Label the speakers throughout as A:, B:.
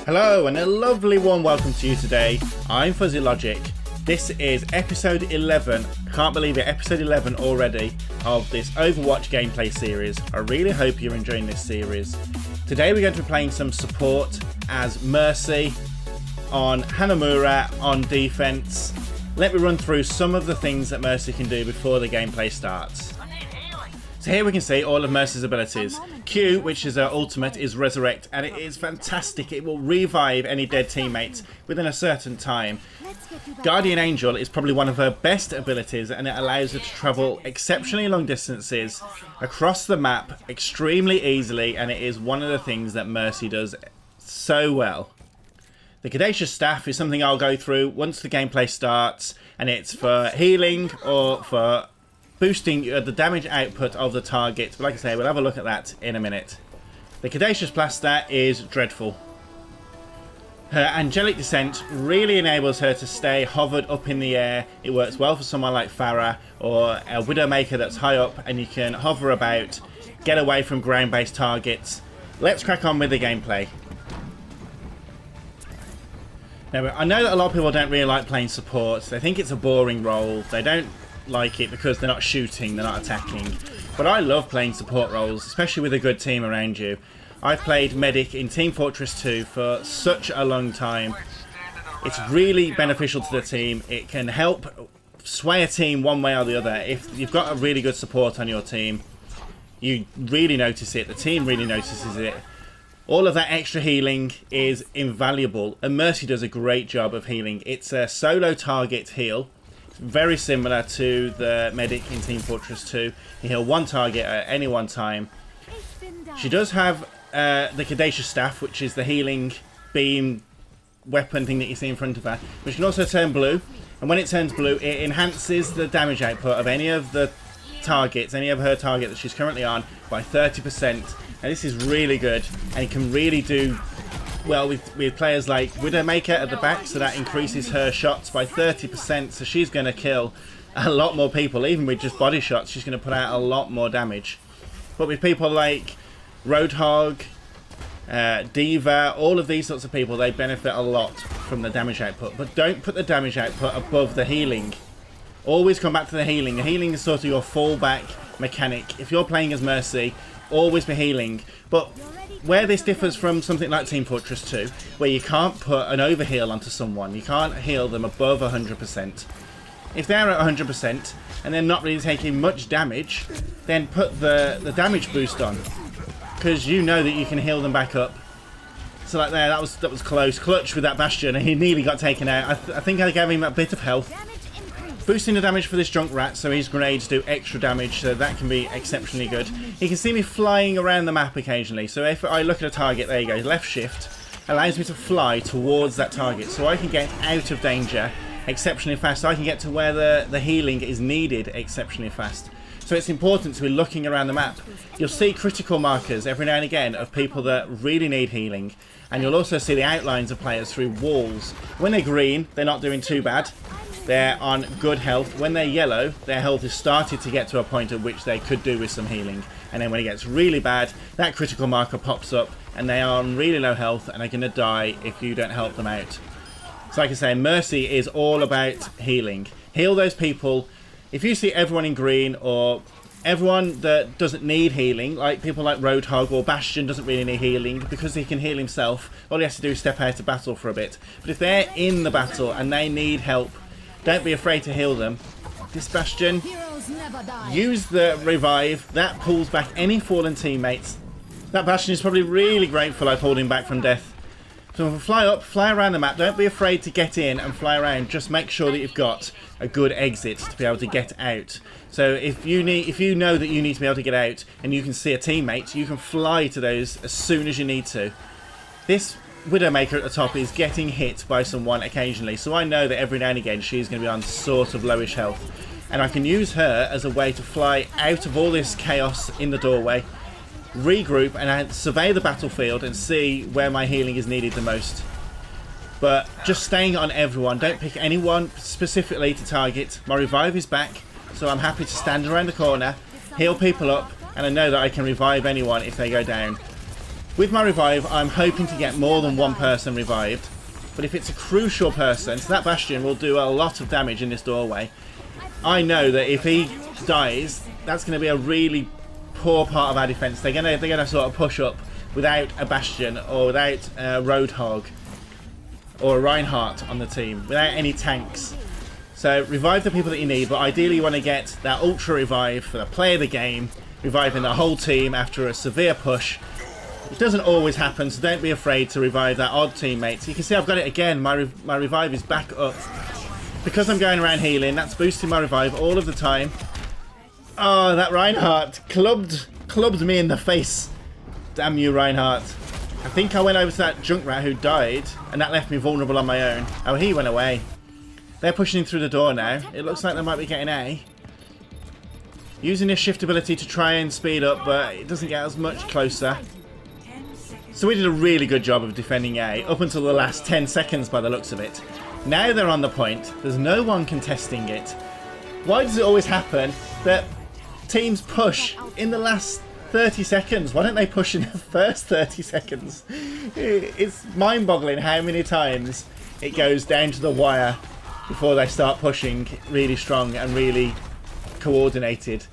A: Hello and a lovely warm welcome to you today. I'm Fuzzy Logic. This is episode 11, can't believe it, episode 11 already of this Overwatch gameplay series. I really hope you're enjoying this series. Today we're going to be playing some support as Mercy on Hanamura on defense. Let me run through some of the things that Mercy can do before the gameplay starts. So here we can see all of Mercy's abilities. Q, which is her ultimate, is Resurrect, and it is fantastic. It will revive any dead teammates within a certain time. Guardian Angel is probably one of her best abilities, and it allows her to travel exceptionally long distances across the map extremely easily, and it is one of the things that Mercy does so well. The Caduceus Staff is something I'll go through once the gameplay starts, and it's for healing or for boosting the damage output of the target. But like I say, we'll have a look at that in a minute. The Caduceus Blaster is dreadful. Her Angelic Descent really enables her to stay hovered up in the air. It works well for someone like Pharah or a Widowmaker that's high up, and you can hover about, get away from ground-based targets. Let's crack on with the gameplay. Now, I know that a lot of people don't really like playing support. They think it's a boring role. They don't like it because they're not shooting, they're not attacking. But I love playing support roles, especially with a good team around you. I've played Medic in Team Fortress 2 for such a long time. It's really beneficial to the team. It can help sway a team one way or the other. If you've got a really good support on your team, you really notice it, the team really notices it. All of that extra healing is invaluable, and Mercy does a great job of healing. It's a solo target heal, very similar to the Medic in Team Fortress 2. You heal one target at any one time. She does have the Caduceus Staff, which is the healing beam weapon thing that you see in front of her, which can also turn blue, and when it turns blue it enhances the damage output of any of the targets, any of her target that she's currently on, by 30%. And this is really good, and it can really do well with players like Widowmaker at the back, so that increases her shots by 30%, so she's going to kill a lot more people. Even with just body shots, she's going to put out a lot more damage. But with people like Roadhog, Diva, all of these sorts of people, they benefit a lot from the damage output. But don't put the damage output above the healing. Always come back to the healing. The healing is sort of your fallback mechanic. If you're playing as Mercy, always be healing. But where this differs from something like Team Fortress 2, where you can't put an overheal onto someone, you can't heal them above 100%. If they're at 100% and they're not really taking much damage, then put the damage boost on, because you know that you can heal them back up. So like there, that was close. Clutch with that Bastion, and he nearly got taken out. I think I gave him a bit of health. Boosting the damage for this Drunk Rat, so his grenades do extra damage, so that can be exceptionally good. You can see me flying around the map occasionally, so if I look at a target, there you go, left shift allows me to fly towards that target, so I can get out of danger exceptionally fast, so I can get to where the healing is needed exceptionally fast. So it's important to be looking around the map. You'll see critical markers every now and again of people that really need healing, and you'll also see the outlines of players through walls. When they're green, they're not doing too bad. They're on good health. When they're yellow, their health has started to get to a point at which they could do with some healing. And then when it gets really bad, that critical marker pops up and they are on really low health and are going to die if you don't help them out. So like I say, Mercy is all about healing. Heal those people. If you see everyone in green, or everyone that doesn't need healing, like people like Roadhog or Bastion doesn't really need healing because he can heal himself, all he has to do is step out of battle for a bit. But if they're in the battle and they need help, don't be afraid to heal them. This Bastion, use the revive. That pulls back any fallen teammates. That Bastion is probably really grateful I pulled him back from death. So fly up, fly around the map. Don't be afraid to get in and fly around. Just make sure that you've got a good exit to be able to get out. So if you know that you need to be able to get out and you can see a teammate, you can fly to those as soon as you need to. This Widowmaker at the top is getting hit by someone occasionally, so I know that every now and again she's going to be on sort of lowish health, and I can use her as a way to fly out of all this chaos in the doorway, regroup and survey the battlefield and see where my healing is needed the most. But just staying on everyone, don't pick anyone specifically to target. My revive is back, so I'm happy to stand around the corner, heal people up, and I know that I can revive anyone if they go down. With my revive, I'm hoping to get more than one person revived. But if it's a crucial person, so that Bastion will do a lot of damage in this doorway. I know that if he dies, that's going to be a really poor part of our defense. They're gonna sort of push up without a Bastion or without a Roadhog or a Reinhardt on the team, without any tanks. So revive the people that you need, but ideally you want to get that ultra revive for the play of the game, reviving the whole team after a severe push. It doesn't always happen, so don't be afraid to revive that odd teammate. So you can see I've got it again. My revive is back up. Because I'm going around healing, that's boosting my revive all of the time. Oh, that Reinhardt clubbed me in the face. Damn you, Reinhardt. I think I went over to that Junkrat who died, and that left me vulnerable on my own. Oh, he went away. They're pushing in through the door now. It looks like they might be getting A. Using his shift ability to try and speed up, but it doesn't get us much closer. So we did a really good job of defending A, up until the last 10 seconds by the looks of it. Now they're on the point. There's no one contesting it. Why does it always happen that teams push in the last 30 seconds? Why don't they push in the first 30 seconds? It's mind-boggling how many times it goes down to the wire before they start pushing really strong and really coordinated.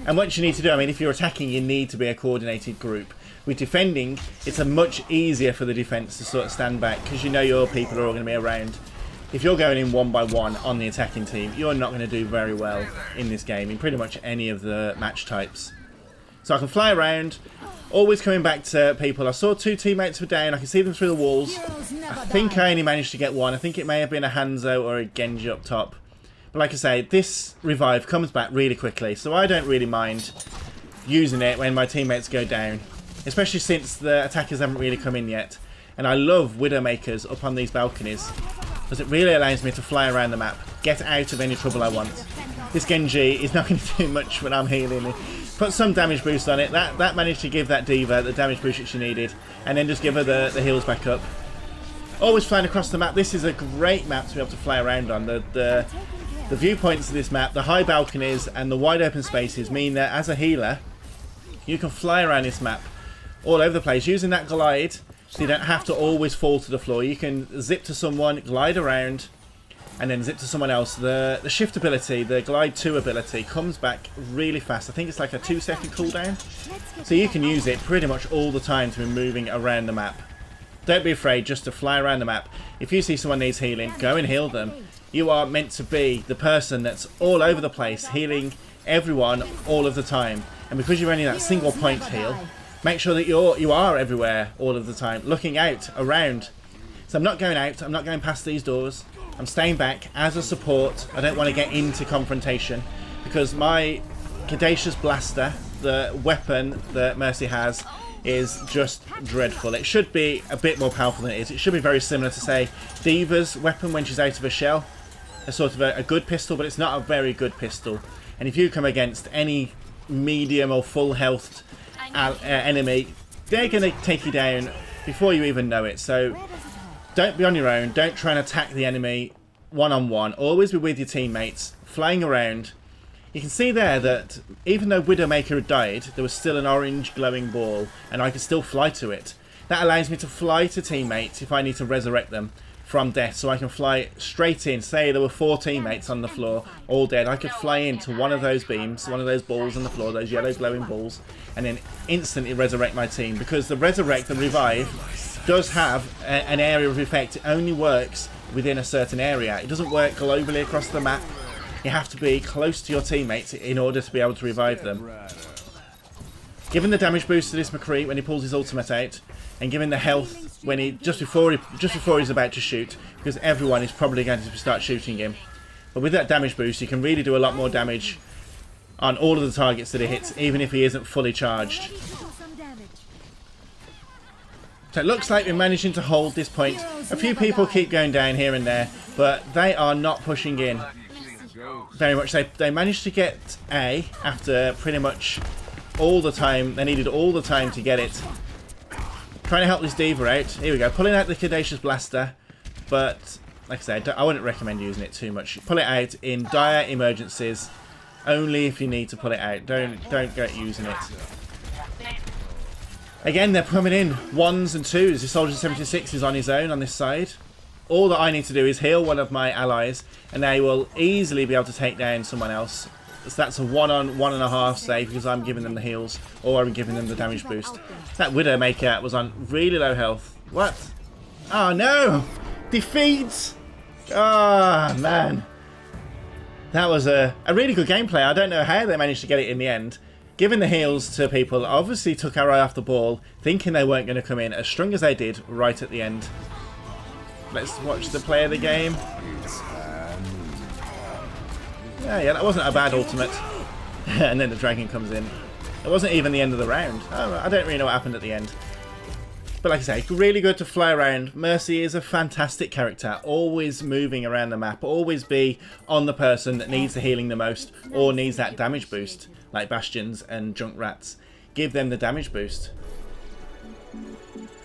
A: And what you need to do, I mean, if you're attacking, you need to be a coordinated group. With defending, it's a much easier for the defence to sort of stand back because you know your people are all going to be around. If you're going in one by one on the attacking team, you're not going to do very well in this game, in pretty much any of the match types. So I can fly around, always coming back to people. I saw two teammates were down, I can see them through the walls. I think I only managed to get one. I think it may have been a Hanzo or a Genji up top. But like I say, this revive comes back really quickly, so I don't really mind using it when my teammates go down. Especially since the attackers haven't really come in yet. And I love Widowmakers up on these balconies, because it really allows me to fly around the map, get out of any trouble I want. This Genji is not going to do much when I'm healing. Put some damage boost on it. That managed to give that Diva the damage boost that she needed, and then just give her the heals back up. Always flying across the map. This is a great map to be able to fly around on. The viewpoints of this map, the high balconies and the wide open spaces mean that as a healer, you can fly around this map all over the place using that glide. So you don't have to always fall to the floor. You can zip to someone, glide around, and then zip to someone else. The shift ability, the glide 2 ability, comes back really fast. I think it's like a 2-second cooldown. So you can use it pretty much all the time to be moving around the map. Don't be afraid just to fly around the map. If you see someone needs healing, go and heal them. You are meant to be the person that's all over the place, healing everyone all of the time. And because you're only that single point heal, make sure that you are everywhere all of the time, looking out, around. So I'm not going out, I'm not going past these doors. I'm staying back as a support. I don't want to get into confrontation because my Caduceus Blaster, the weapon that Mercy has, is just dreadful. It should be a bit more powerful than it is. It should be very similar to, say, Diva's weapon when she's out of her shell. A sort of a good pistol, but it's not a very good pistol. And if you come against any medium or full health enemy, they're going to take you down before you even know it. So don't be on your own. Don't try and attack the enemy one-on-one. Always be with your teammates, flying around. You can see there that even though Widowmaker had died, there was still an orange glowing ball, and I could still fly to it. That allows me to fly to teammates if I need to resurrect them from death, so I can fly straight in. Say there were 4 teammates on the floor, all dead. I could fly into one of those beams, one of those balls on the floor, those yellow glowing balls, and then instantly resurrect my team. Because the resurrect and revive does have an area of effect. It only works within a certain area. It doesn't work globally across the map. You have to be close to your teammates in order to be able to revive them. Given the damage boost to this McCree when he pulls his ultimate out, and given the health when he just before he's about to shoot, because everyone is probably going to start shooting him. But with that damage boost, you can really do a lot more damage on all of the targets that he hits, even if he isn't fully charged. So it looks like we're managing to hold this point. A few people keep going down here and there, but they are not pushing in very much. They managed to get A after pretty much all the time. They needed all the time to get it. Trying to help this Diva out. Here we go. Pulling out the Caduceus Blaster. But, like I said, I wouldn't recommend using it too much. Pull it out in dire emergencies. Only if you need to pull it out. Don't go using it. Again, they're coming in 1s and 2s. The Soldier 76 is on his own on this side. All that I need to do is heal one of my allies, and they will easily be able to take down someone else. So that's a 1-on-1.5 save because I'm giving them the heals, or I'm giving them the damage boost. That Widowmaker was on really low health. What? Oh no! Defeat! Ah, man. That was a really good gameplay. I don't know how they managed to get it in the end. Giving the heals to people obviously took our eye off the ball, thinking they weren't going to come in as strong as they did right at the end. Let's watch the play of the game. Yeah, that wasn't a bad ultimate. And then the dragon comes in. It wasn't even the end of the round. I don't really know what happened at the end. But like I say, really good to fly around. Mercy is a fantastic character, always moving around the map, always be on the person that needs the healing the most or needs that damage boost, like Bastions and Junkrats. Give them the damage boost.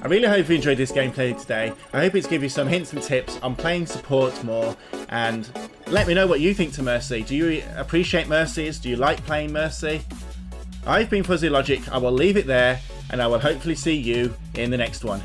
A: I really hope you enjoyed this gameplay today. I hope it's given you some hints and tips on playing support more, and let me know what you think to Mercy. Do you appreciate Mercies? Do you like playing Mercy? I've been Fuzzy Logic. I will leave it there, and I will hopefully see you in the next one.